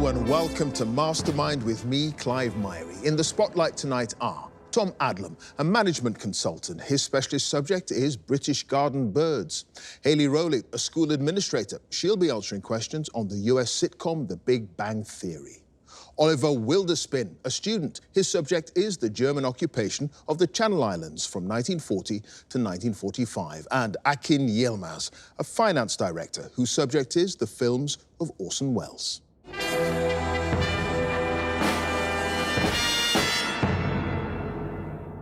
and welcome to Mastermind with me, Clive Myrie. In the spotlight tonight are Tom Adlam, a management consultant. His specialist subject is British garden birds. Hayley Rowley, a school administrator. She'll be answering questions on the US sitcom The Big Bang Theory. Oliver Wilderspin, a student. His subject is the German occupation of the Channel Islands from 1940 to 1945. And Akin Yilmaz, a finance director, whose subject is the films of Orson Welles.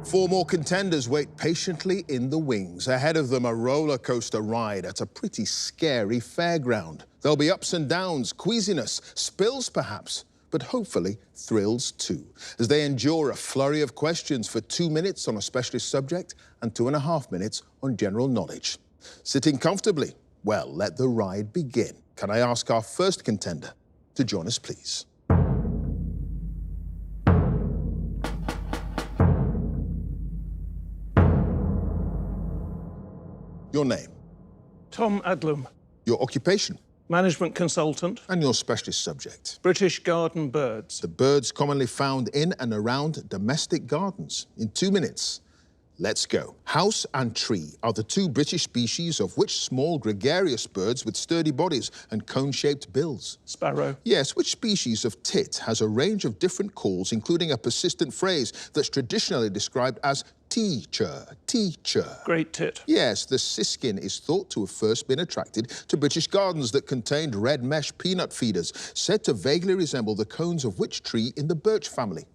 Four more contenders wait patiently in the wings. Ahead of them, a roller coaster ride at a pretty scary fairground. There'll be ups and downs, queasiness, spills perhaps, but hopefully thrills too, as they endure a flurry of questions for 2 minutes on a specialist subject and 2.5 minutes on general knowledge. Sitting comfortably? Well, let the ride begin. Can I ask our first contender to join us, please? Your name? Tom Adlam. Your occupation? Management consultant. And your specialist subject? British garden birds. The birds commonly found in and around domestic gardens. In 2 minutes, let's go. House and tree are the two British species of which small gregarious birds with sturdy bodies and cone-shaped bills? Sparrow. Yes, which species of tit has a range of different calls, including a persistent phrase that's traditionally described as teacher, teacher? Great tit. Yes, the siskin is thought to have first been attracted to British gardens that contained red mesh peanut feeders, said to vaguely resemble the cones of which tree in the birch family?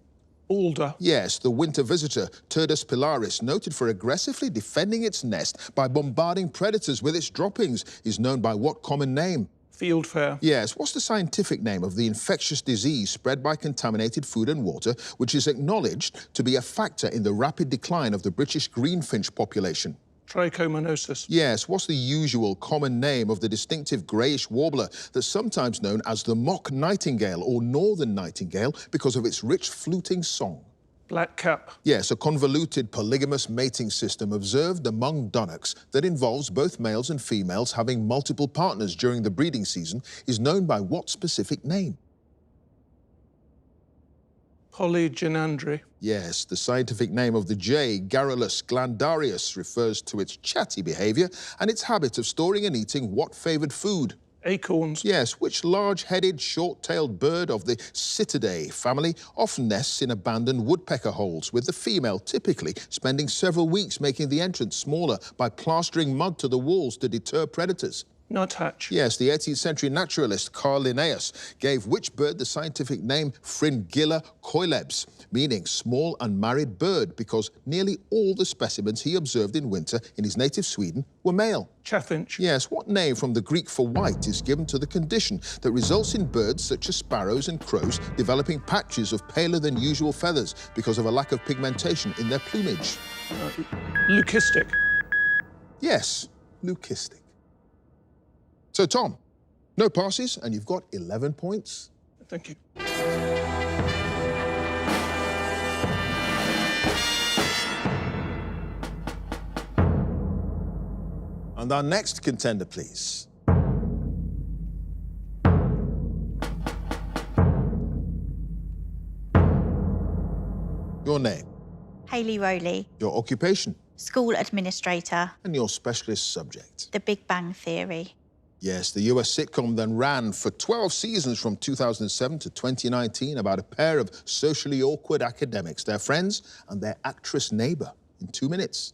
Alder. Yes, the winter visitor, Turdus pilaris, noted for aggressively defending its nest by bombarding predators with its droppings, is known by what common name? Fieldfare. Yes, what's the scientific name of the infectious disease spread by contaminated food and water, which is acknowledged to be a factor in the rapid decline of the British greenfinch population? Trichomoniasis. Yes, what's the usual common name of the distinctive greyish warbler that's sometimes known as the mock nightingale or northern nightingale because of its rich fluting song? Black cap. Yes, a convoluted polygamous mating system observed among dunnocks that involves both males and females having multiple partners during the breeding season is known by what specific name? Polygynandry. Yes, the scientific name of the jay, Garrulus glandarius, refers to its chatty behaviour and its habit of storing and eating what favoured food? Acorns. Yes, which large-headed, short-tailed bird of the Citidae family often nests in abandoned woodpecker holes, with the female typically spending several weeks making the entrance smaller by plastering mud to the walls to deter predators? Nuthatch. Yes, the 18th century naturalist Carl Linnaeus gave which bird the scientific name Fringilla coilebs, meaning small unmarried bird, because nearly all the specimens he observed in winter in his native Sweden were male. Chaffinch. Yes, what name from the Greek for white is given to the condition that results in birds such as sparrows and crows developing patches of paler than usual feathers because of a lack of pigmentation in their plumage? Leucistic. Yes, leucistic. So, Tom, no passes, and you've got 11 points. Thank you. And our next contender, please. Your name? Hayley Rowley. Your occupation? School administrator. And your specialist subject? The Big Bang Theory. Yes, the US sitcom then ran for 12 seasons from 2007 to 2019 about a pair of socially awkward academics, their friends and their actress neighbour. In 2 minutes.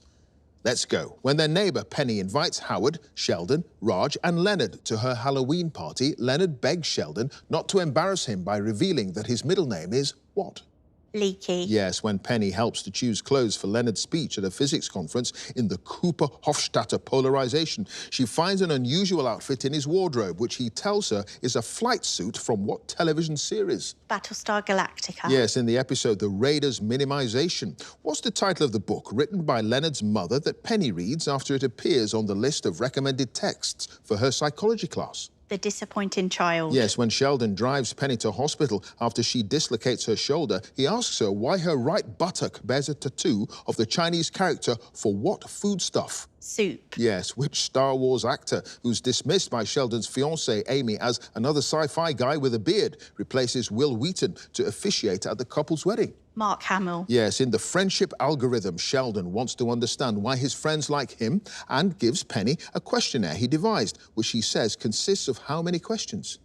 Let's go. When their neighbour, Penny, invites Howard, Sheldon, Raj and Leonard to her Halloween party, Leonard begs Sheldon not to embarrass him by revealing that his middle name is what? Leaky. Yes, when Penny helps to choose clothes for Leonard's speech at a physics conference in the Cooper-Hofstadter polarization, she finds an unusual outfit in his wardrobe, which he tells her is a flight suit from what television series? Battlestar Galactica. Yes, in the episode The Raiders Minimization. What's the title of the book written by Leonard's mother that Penny reads after it appears on the list of recommended texts for her psychology class? The Disappointing Child. Yes, when Sheldon drives Penny to hospital after she dislocates her shoulder, he asks her why her right buttock bears a tattoo of the Chinese character for what foodstuff? Soup. Yes, which Star Wars actor, who's dismissed by Sheldon's fiancée, Amy, as another sci-fi guy with a beard, replaces Will Wheaton to officiate at the couple's wedding? Mark Hamill. Yes, in the friendship algorithm, Sheldon wants to understand why his friends like him and gives Penny a questionnaire he devised, which he says consists of how many questions?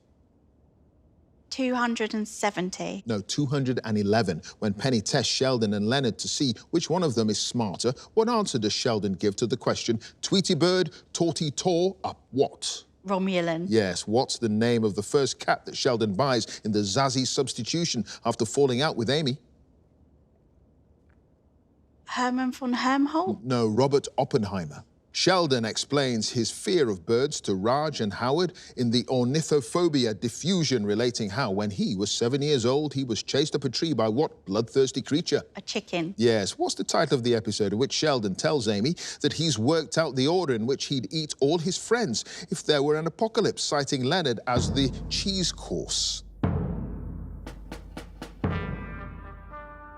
270. No, 211. When Penny tests Sheldon and Leonard to see which one of them is smarter, what answer does Sheldon give to the question, Tweety Bird, Torty Tor, up what? Romulan. Yes, what's the name of the first cat that Sheldon buys in the Zazie substitution after falling out with Amy? Herman von Helmholtz. No, Robert Oppenheimer. Sheldon explains his fear of birds to Raj and Howard in the ornithophobia diffusion, relating how, when he was 7 years old, he was chased up a tree by what bloodthirsty creature? A chicken. Yes, what's the title of the episode in which Sheldon tells Amy that he's worked out the order in which he'd eat all his friends if there were an apocalypse, citing Leonard as the cheese course?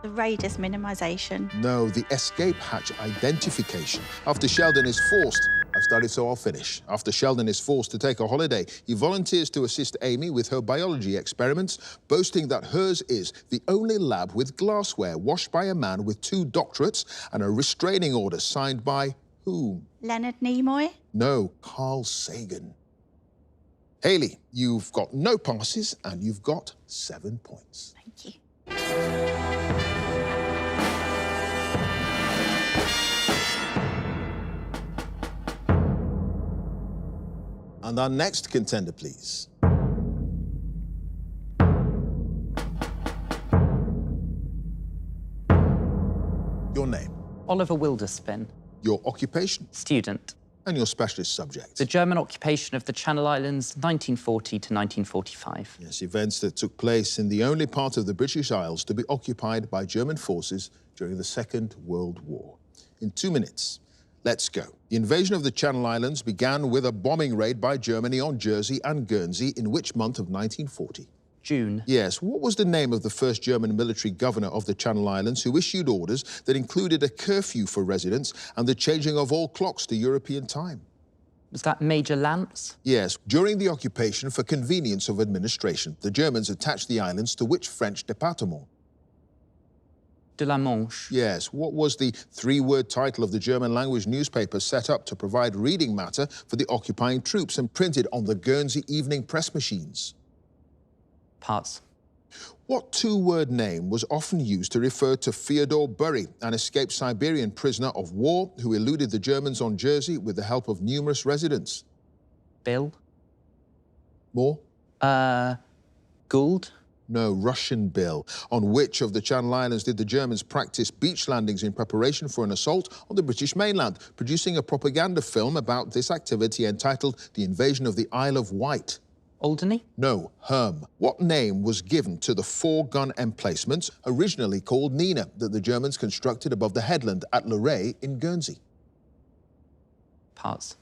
The radius minimisation. No, the escape hatch identification. After Sheldon is forced... I've started, so I'll finish. After Sheldon is forced to take a holiday, he volunteers to assist Amy with her biology experiments, boasting that hers is the only lab with glassware washed by a man with 2 doctorates and a restraining order signed by whom? Leonard Nimoy. No, Carl Sagan. Hayley, you've got no passes and you've got 7 points. Thank you. And our next contender, please. Your name, Oliver Wilderspin, your occupation, student. and your specialist subject. The German occupation of the Channel Islands, 1940 to 1945. Yes, events that took place in the only part of the British Isles to be occupied by German forces during the Second World War. In 2 minutes, let's go. The invasion of the Channel Islands began with a bombing raid by Germany on Jersey and Guernsey in which month of 1940? June. Yes, what was the name of the first German military governor of the Channel Islands who issued orders that included a curfew for residents and the changing of all clocks to European time? Was that Major Lance? Yes, during the occupation, for convenience of administration, the Germans attached the islands to which French département? De la Manche. Yes, what was the 3-word title of the German language newspaper set up to provide reading matter for the occupying troops and printed on the Guernsey evening press machines? Parts. What 2-word name was often used to refer to Fyodor Bury, an escaped Siberian prisoner of war who eluded the Germans on Jersey with the help of numerous residents? Bill. More? Gould. No, Russian Bill. On which of the Channel Islands did the Germans practice beach landings in preparation for an assault on the British mainland, producing a propaganda film about this activity entitled The Invasion of the Isle of Wight? Alderney. No, Herm. What name was given to the 4-gun emplacements, originally called Nina, that the Germans constructed above the headland at Luray in Guernsey? Parts.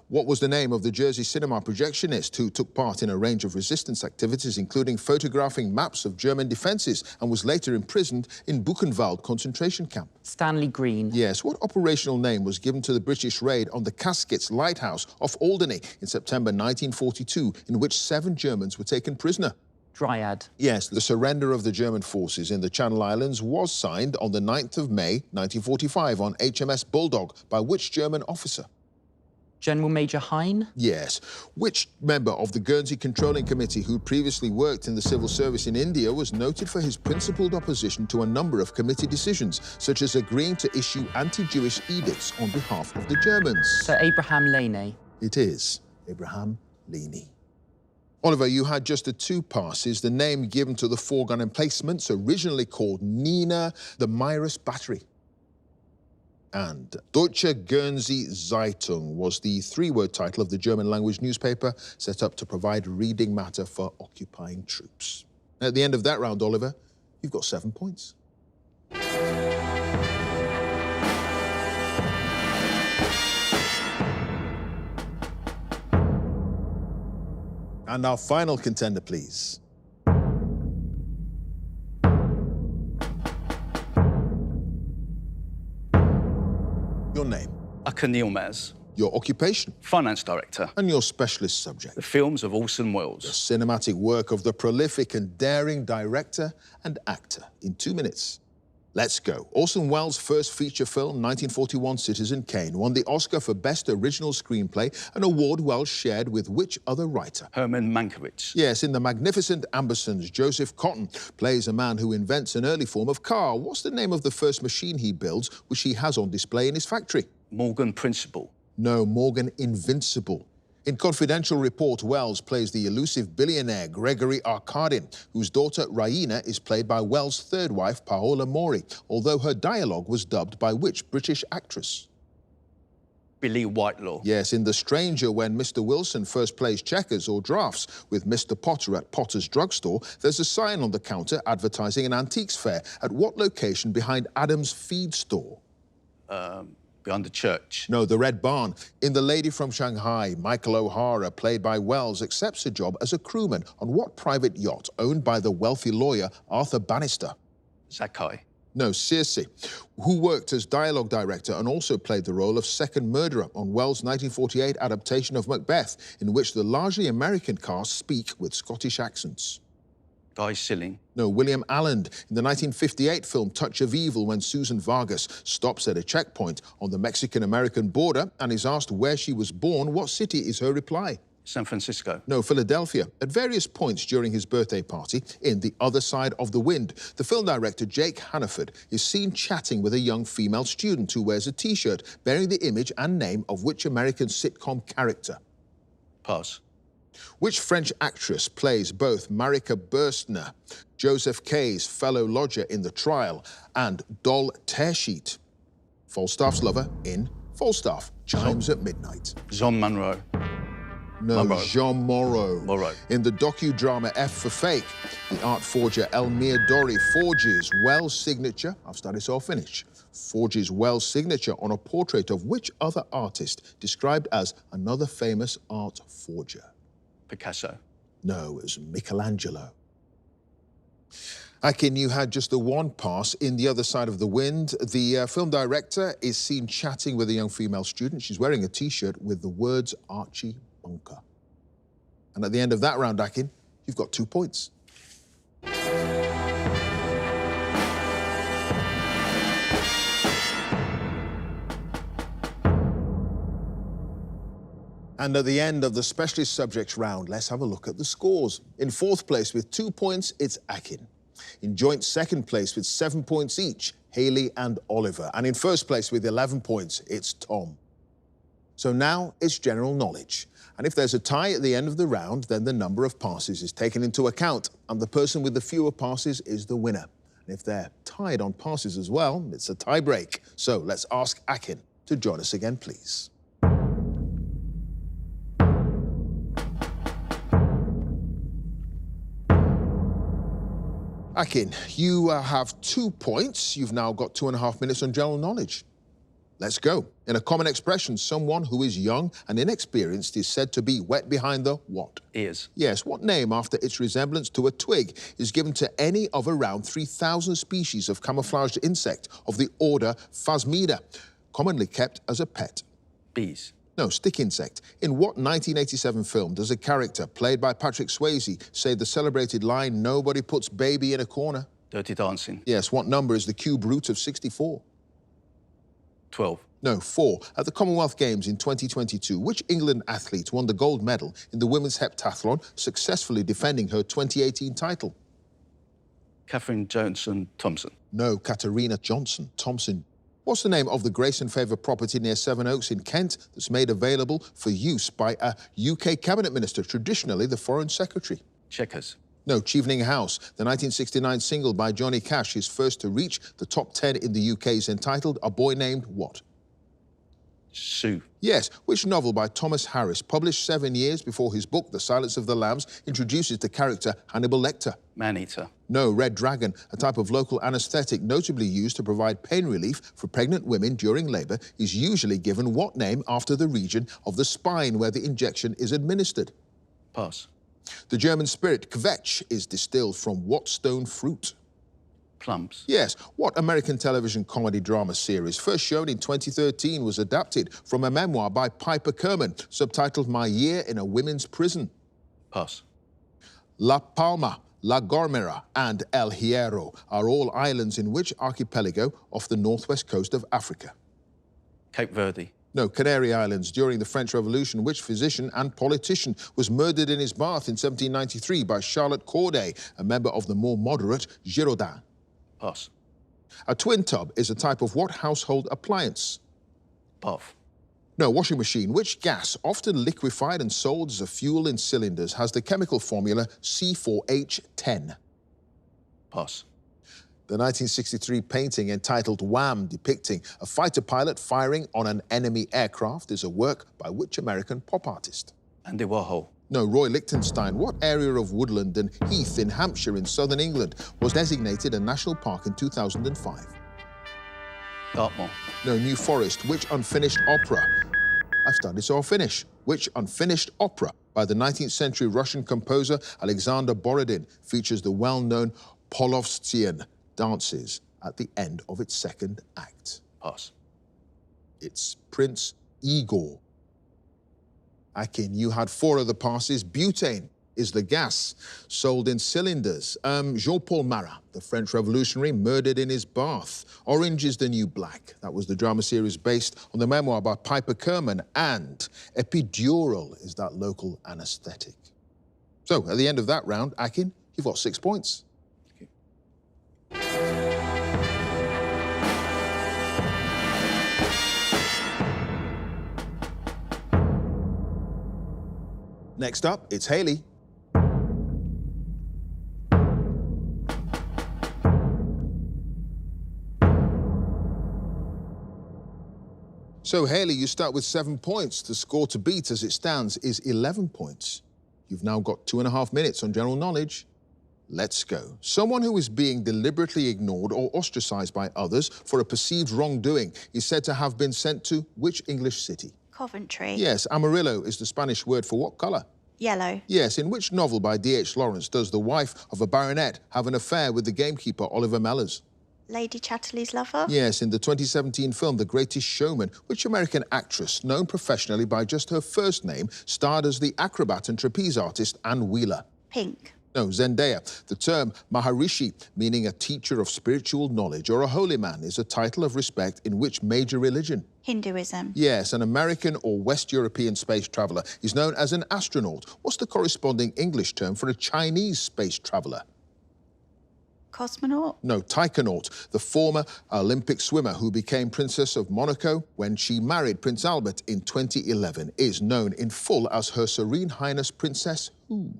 What was the name of the Jersey cinema projectionist who took part in a range of resistance activities, including photographing maps of German defences, and was later imprisoned in Buchenwald concentration camp? Stanley Green. Yes, what operational name was given to the British raid on the Caskets lighthouse off Alderney in September 1942, in which 7 Germans were taken prisoner? Dryad. Yes, the surrender of the German forces in the Channel Islands was signed on the 9th of May 1945 on HMS Bulldog by which German officer? General Major Hine. Yes. Which member of the Guernsey Controlling Committee who previously worked in the civil service in India was noted for his principled opposition to a number of committee decisions, such as agreeing to issue anti-Jewish edicts on behalf of the Germans? Sir Abraham Laney. It is Abraham Laney. Oliver, you had just the 2 passes. The name given to the 4-gun emplacements, originally called Nina, the Myris Battery. And Deutsche Guernsey Zeitung was the 3-word title of the German language newspaper set up to provide reading matter for occupying troops. At the end of that round, Oliver, you've got 7 points. And our final contender, please. Your name? Yilmaz, Your occupation finance director. and your specialist subject. The films of Orson Welles. Cinematic work of the prolific and daring director and actor. In 2 minutes. Let's go. Orson Welles' first feature film, 1941 Citizen Kane, won the Oscar for Best Original Screenplay, an award Welles shared with which other writer? Herman Mankiewicz. Yes, in The Magnificent Ambersons, Joseph Cotton plays a man who invents an early form of car. What's the name of the first machine he builds, which he has on display in his factory? Morgan Principal. No, Morgan Invincible. In Confidential Report, Welles plays the elusive billionaire Gregory Arkadin, whose daughter Raina is played by Welles' third wife, Paola Mori, although her dialogue was dubbed by which British actress? Billy Whitelaw. Yes, in The Stranger, when Mr. Wilson first plays checkers or drafts with Mr. Potter at Potter's drugstore, there's a sign on the counter advertising an antiques fair. At what location behind Adam's feed store? Behind the church. No, the Red Barn. In The Lady from Shanghai, Michael O'Hara, played by Welles, accepts a job as a crewman on what private yacht owned by the wealthy lawyer Arthur Bannister? Zakai. No, Circe, who worked as dialogue director and also played the role of second murderer on Welles' 1948 adaptation of Macbeth, in which the largely American cast speak with Scottish accents. Guy Silling. No, William Alland in the 1958 film Touch of Evil, when Susan Vargas stops at a checkpoint on the Mexican-American border and is asked where she was born. What city is her reply? San Francisco. No, Philadelphia. At various points during his birthday party in The Other Side of the Wind, the film director Jake Hannaford is seen chatting with a young female student who wears a T-shirt bearing the image and name of which American sitcom character? Pass. Which French actress plays both Marika Burstner, Joseph Kay's fellow lodger in The Trial, and Doll Tearsheet, Falstaff's lover in Falstaff, Chimes at Midnight? Jean Monroe. No, Monroe. Jean Moreau. Moreau. In the docudrama F for Fake, the art forger Elmire Dorry forges Welles' signature, I've started so I'll finish, forges Welles' signature on a portrait of which other artist described as another famous art forger? Picasso. No, it was Michelangelo. Akin, you had just the one pass in The Other Side of the Wind. The film director is seen chatting with a young female student. She's wearing a T-shirt with the words Archie Bunker. And at the end of that round, Akin, you've got 2 points. And at the end of the specialist subjects round, let's have a look at the scores. In fourth place with 2 points, it's Akin. In joint second place with 7 points each, Hayley and Oliver. And in first place with 11 points, it's Tom. So now it's general knowledge. And if there's a tie at the end of the round, then the number of passes is taken into account, and the person with the fewer passes is the winner. And if they're tied on passes as well, it's a tie break. So let's ask Akin to join us again, please. Akin, you have 2 points. You've now got 2.5 minutes on general knowledge. Let's go. In a common expression, someone who is young and inexperienced is said to be wet behind the what? Ears. Yes, what name, after its resemblance to a twig, is given to any of around 3,000 species of camouflaged insect of the order Phasmida, commonly kept as a pet? Bees. No, stick insect. In what 1987 film does a character, played by Patrick Swayze, say the celebrated line, "Nobody puts baby in a corner"? Dirty Dancing. Yes, what number is the cube root of 64? 12. No, 4. At the Commonwealth Games in 2022, which England athlete won the gold medal in the women's heptathlon, successfully defending her 2018 title? Catherine Johnson-Thompson. No, Katarina Johnson-Thompson. What's the name of the Grace and Favour property near Sevenoaks in Kent that's made available for use by a UK cabinet minister, traditionally the Foreign Secretary? Checkers. No, Chevening House. The 1969 single by Johnny Cash, his first to reach the top 10 in the UK, is entitled A Boy Named What? Sue. Yes, which novel by Thomas Harris, published 7 years before his book The Silence of the Lambs, introduces the character Hannibal Lecter? Maneater. No, Red Dragon, a type of local anaesthetic notably used to provide pain relief for pregnant women during labour, is usually given what name after the region of the spine where the injection is administered? Pass. The German spirit Kvetch is distilled from what stone fruit? Plumps. Yes. What American television comedy drama series, first shown in 2013, was adapted from a memoir by Piper Kerman, subtitled My Year in a Women's Prison? Pass. La Palma, La Gomera, and El Hierro are all islands in which archipelago off the northwest coast of Africa? Cape Verde. No, Canary Islands. During the French Revolution, which physician and politician was murdered in his bath in 1793 by Charlotte Corday, a member of the more moderate Girondins? Pass. A twin tub is a type of what household appliance? Bath. No, washing machine. Which gas, often liquefied and sold as a fuel in cylinders, has the chemical formula C4H10? Pass. The 1963 painting entitled Wham, depicting a fighter pilot firing on an enemy aircraft, is a work by which American pop artist? Andy Warhol. No, Roy Lichtenstein. What area of woodland and heath in Hampshire in southern England was designated a national park in 2005? Dartmoor. No, New Forest. Which unfinished opera? I've started, so I'll finish. Which unfinished opera by the 19th century Russian composer Alexander Borodin features the well-known Polovtsian dances at the end of its second act? Pass. It's Prince Igor. Akin, you had 4 other passes. Butane is the gas sold in cylinders. Jean-Paul Marat, the French revolutionary, murdered in his bath. Orange is the New Black. That was the drama series based on the memoir by Piper Kerman. And epidural is that local anesthetic. So, at the end of that round, Akin, you've got 6 points. Next up, it's Haley. So, Haley, you start with 7 points. The score to beat as it stands is 11 points. You've now got 2.5 minutes on general knowledge. Let's go. Someone who is being deliberately ignored or ostracized by others for a perceived wrongdoing is said to have been sent to which English city? Coventry. Yes, amarillo is the Spanish word for what colour? Yellow. Yes, in which novel by D.H. Lawrence does the wife of a baronet have an affair with the gamekeeper Oliver Mellors? Lady Chatterley's Lover. Yes, in the 2017 film The Greatest Showman, which American actress, known professionally by just her first name, starred as the acrobat and trapeze artist Ann Wheeler? Pink. No, Zendaya. The term Maharishi, meaning a teacher of spiritual knowledge or a holy man, is a title of respect in which major religion? Hinduism. Yes, an American or West European space traveller is known as an astronaut. What's the corresponding English term for a Chinese space traveller? Cosmonaut. No, taikonaut, the former Olympic swimmer who became Princess of Monaco when she married Prince Albert in 2011, is known in full as Her Serene Highness Princess who?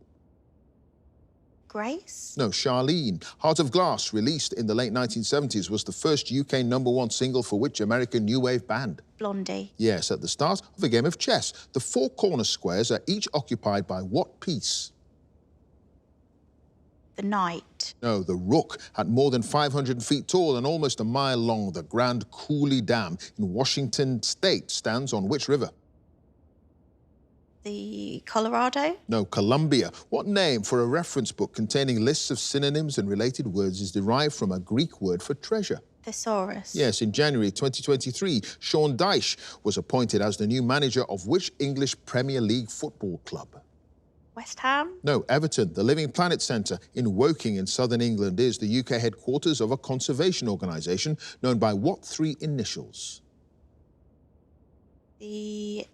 Grace. No, Charlene. Heart of Glass, released in the late 1970s, was the first UK #1 single for which American new wave band? Blondie. Yes, at the start of a game of chess. The 4 corner squares are each occupied by what piece? The Knight. No, the Rook. At more than 500 feet tall and almost a mile long, the Grand Coulee Dam in Washington State stands on which river? The Colorado. No, Columbia. What name for a reference book containing lists of synonyms and related words is derived from a Greek word for treasure? Thesaurus. Yes, in January 2023, Sean Dyche was appointed as the new manager of which English Premier League football club? West Ham. No, Everton. The Living Planet Centre in Woking in southern England is the UK headquarters of a conservation organisation known by what 3 initials? The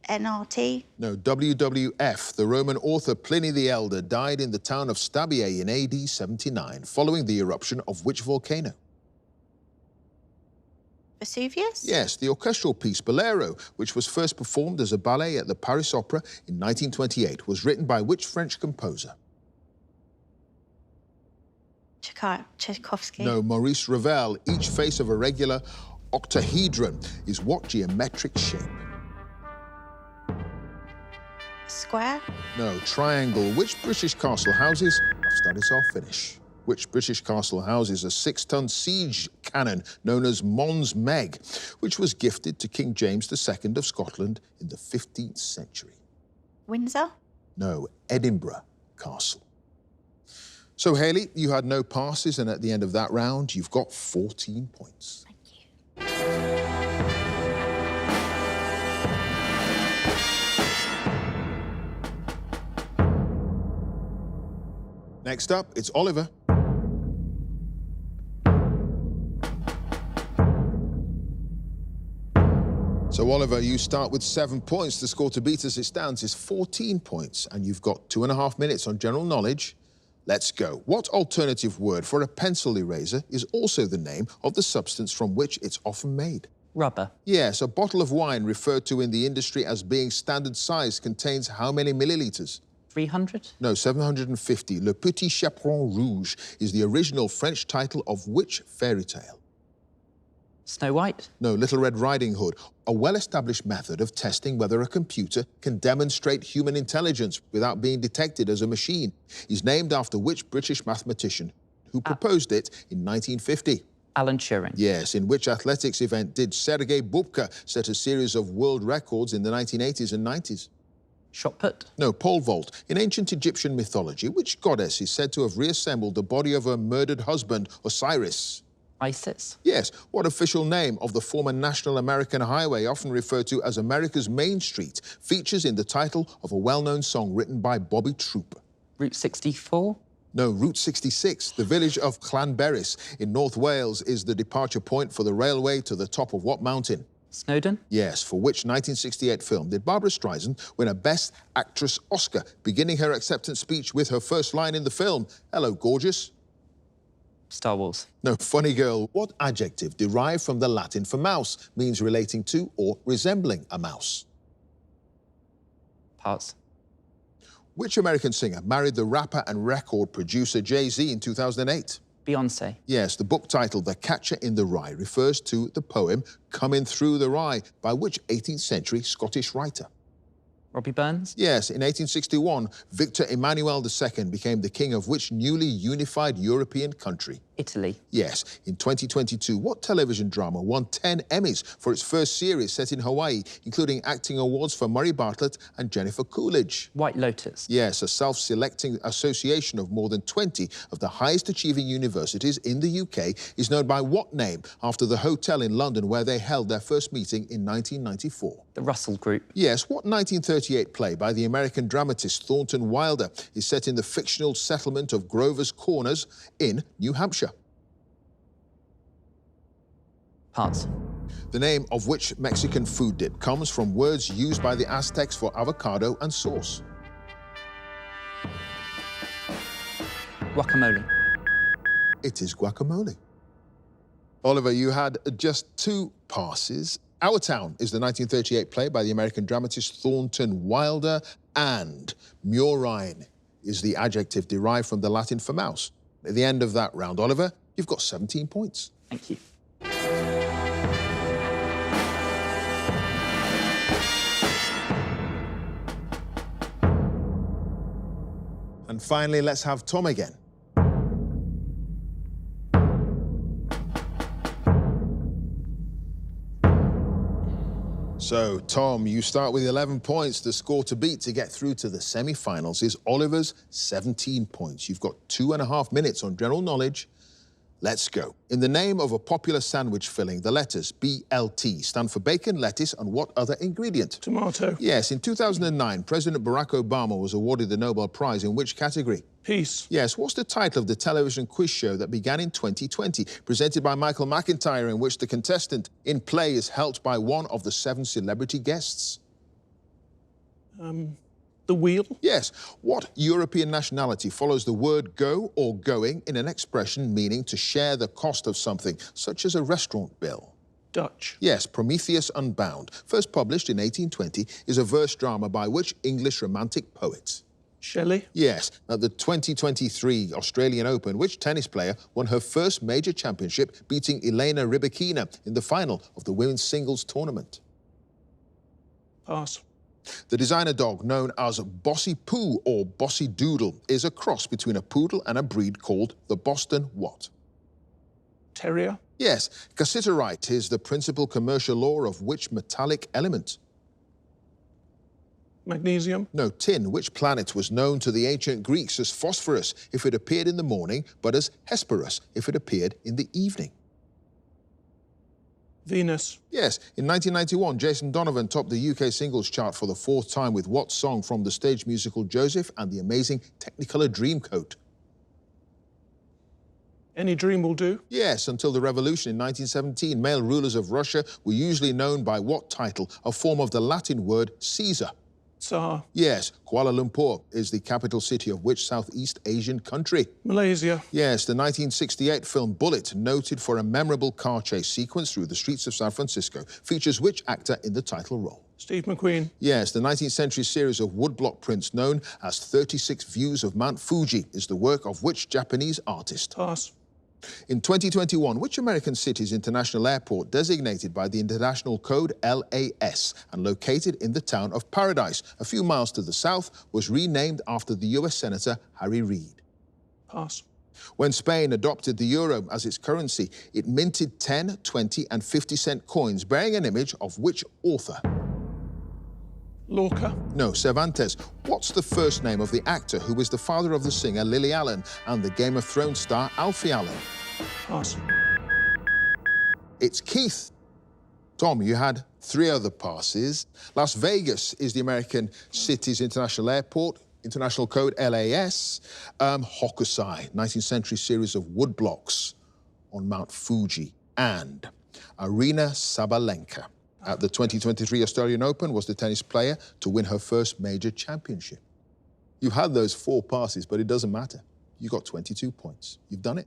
NRT. No, WWF. The Roman author Pliny the Elder died in the town of Stabiae in AD 79 following the eruption of which volcano? Vesuvius. Yes, the orchestral piece Bolero, which was first performed as a ballet at the Paris Opera in 1928, was written by which French composer? Tchaikovsky. No, Maurice Ravel. Each face of a regular octahedron is what geometric shape? Square. No, triangle. Which British castle houses? I've started, so I'll finish. Which British castle houses a 6-ton siege cannon known as Mons Meg, which was gifted to King James II of Scotland in the 15th century? Windsor. No, Edinburgh Castle. So, Hayley, you had no passes, and at the end of that round, you've got 14 points. Thank you. Next up, it's Oliver. So, Oliver, you start with 7 points. The score to beat as it stands is 14 points, and you've got 2.5 minutes on general knowledge. Let's go. What alternative word for a pencil eraser is also the name of the substance from which it's often made? Rubber. Yes, a bottle of wine referred to in the industry as being standard size contains how many milliliters? 300? No, 750. Le Petit Chaperon Rouge is the original French title of which fairy tale? Snow White? No, Little Red Riding Hood. A well-established method of testing whether a computer can demonstrate human intelligence without being detected as a machine is named after which British mathematician who proposed it in 1950? Alan Turing. Yes, in which athletics event did Sergei Bubka set a series of world records in the 1980s and 90s? Shot put? No, pole vault. In ancient Egyptian mythology, which goddess is said to have reassembled the body of her murdered husband, Osiris? ISIS. Yes. What official name of the former National American Highway, often referred to as America's Main Street, features in the title of a well-known song written by Bobby Troop? Route 64? No, Route 66. The village of Llanberis in North Wales is the departure point for the railway to the top of what mountain? Snowdon? Yes, for which 1968 film did Barbra Streisand win a Best Actress Oscar, beginning her acceptance speech with her first line in the film, "Hello, gorgeous"? Star Wars. No, funny girl. What adjective derived from the Latin for mouse means relating to or resembling a mouse? Parts. Which American singer married the rapper and record producer Jay-Z in 2008? Beyonce. Yes, the book title The Catcher in the Rye refers to the poem Coming Through the Rye by which 18th century Scottish writer? Robbie Burns. Yes, in 1861, Victor Emmanuel II became the king of which newly unified European country? Italy. Yes, in 2022, what television drama won 10 Emmys for its first series set in Hawaii, including acting awards for Murray Bartlett and Jennifer Coolidge? White Lotus. Yes, a self-selecting association of more than 20 of the highest-achieving universities in the UK is known by what name after the hotel in London where they held their first meeting in 1994? The Russell Group. Yes, what 1938 play by the American dramatist Thornton Wilder is set in the fictional settlement of Grover's Corners in New Hampshire? Parts. The name of which Mexican food dip comes from words used by the Aztecs for avocado and sauce? Guacamole. It is guacamole. Oliver, you had just 2 passes. Our Town is the 1938 play by the American dramatist Thornton Wilder, and murine is the adjective derived from the Latin for mouse. At the end of that round, Oliver, you've got 17 points. Thank you. And finally, let's have Tom again. So, Tom, you start with 11 points. The score to beat to get through to the semi-finals is Oliver's 17 points. You've got 2.5 minutes on general knowledge. Let's go. In the name of a popular sandwich filling, the letters BLT stand for bacon, lettuce, and what other ingredient? Tomato. Yes, in 2009, President Barack Obama was awarded the Nobel Prize in which category? Peace. Yes, what's the title of the television quiz show that began in 2020, presented by Michael McIntyre, in which the contestant in play is helped by one of the 7 celebrity guests? The wheel. Yes. What European nationality follows the word go or going in an expression meaning to share the cost of something, such as a restaurant bill? Dutch. Yes, Prometheus Unbound, first published in 1820, is a verse drama by which English romantic poet? Shelley. Yes. At the 2023 Australian Open, which tennis player won her first major championship, beating Elena Rybakina in the final of the women's singles tournament? Pass. The designer dog known as Bossy Poo or Bossy Doodle is a cross between a poodle and a breed called the Boston what? Terrier. Yes, cassiterite is the principal commercial law of which metallic element? Magnesium. No, tin. Which planet was known to the ancient Greeks as Phosphorus if it appeared in the morning, but as Hesperus if it appeared in the evening? Venus. Yes, in 1991, Jason Donovan topped the UK singles chart for the 4th time with what song from the stage musical Joseph and the amazing Technicolor Dreamcoat? Any Dream Will Do. Yes, until the revolution in 1917, male rulers of Russia were usually known by what title, a form of the Latin word Caesar? Tsar. Yes, Kuala Lumpur is the capital city of which Southeast Asian country? Malaysia. Yes, the 1968 film Bullet, noted for a memorable car chase sequence through the streets of San Francisco, features which actor in the title role? Steve McQueen. Yes, the 19th century series of woodblock prints known as 36 Views of Mount Fuji is the work of which Japanese artist? Pass. In 2021, which American city's international airport, designated by the international code LAS and located in the town of Paradise, a few miles to the south, was renamed after the US Senator Harry Reid? Pass. When Spain adopted the euro as its currency, it minted 10, 20 and 50-cent coins bearing an image of which author? Lorca. No, Cervantes. What's the first name of the actor who was the father of the singer Lily Allen and the Game of Thrones star Alfie Allen? Pass. It's Keith. Tom, you had 3 other passes. Las Vegas is the American city's international airport, international code LAS. Hokusai, 19th century series of woodblocks on Mount Fuji. And Arina Sabalenka at the 2023 Australian Open was the tennis player to win her first major championship. You had those 4 passes, but it doesn't matter. You got 22 points. You've done it.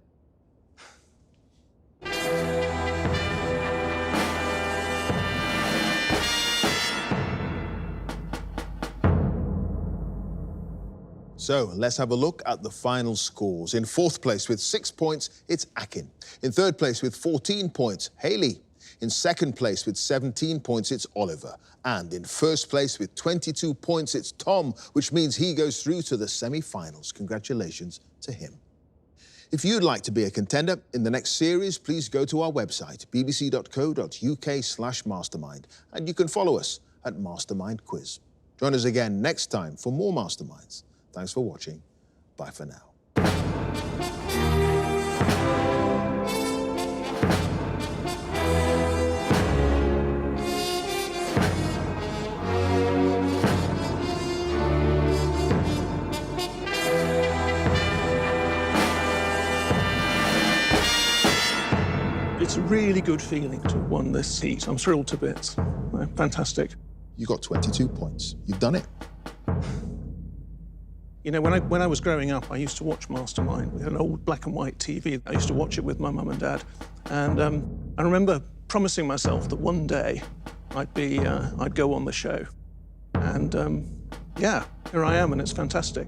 So let's have a look at the final scores. In 4th place with 6 points, it's Akin. In 3rd place with 14 points, Haley. In 2nd place with 17 points, it's Oliver. And in 1st place with 22 points, it's Tom, which means he goes through to the semi-finals. Congratulations to him. If you'd like to be a contender in the next series, please go to our website, bbc.co.uk/mastermind, and you can follow us at Mastermind Quiz. Join us again next time for more Masterminds. Thanks for watching. Bye for now. It's a really good feeling to have won this heat. I'm thrilled to bits. Fantastic. You got 22 points. You've done it. You know, when I was growing up, I used to watch Mastermind. We had an old black and white TV. I used to watch it with my mum and dad. And I remember promising myself that one day I'd go on the show. And yeah, here I am, and it's fantastic.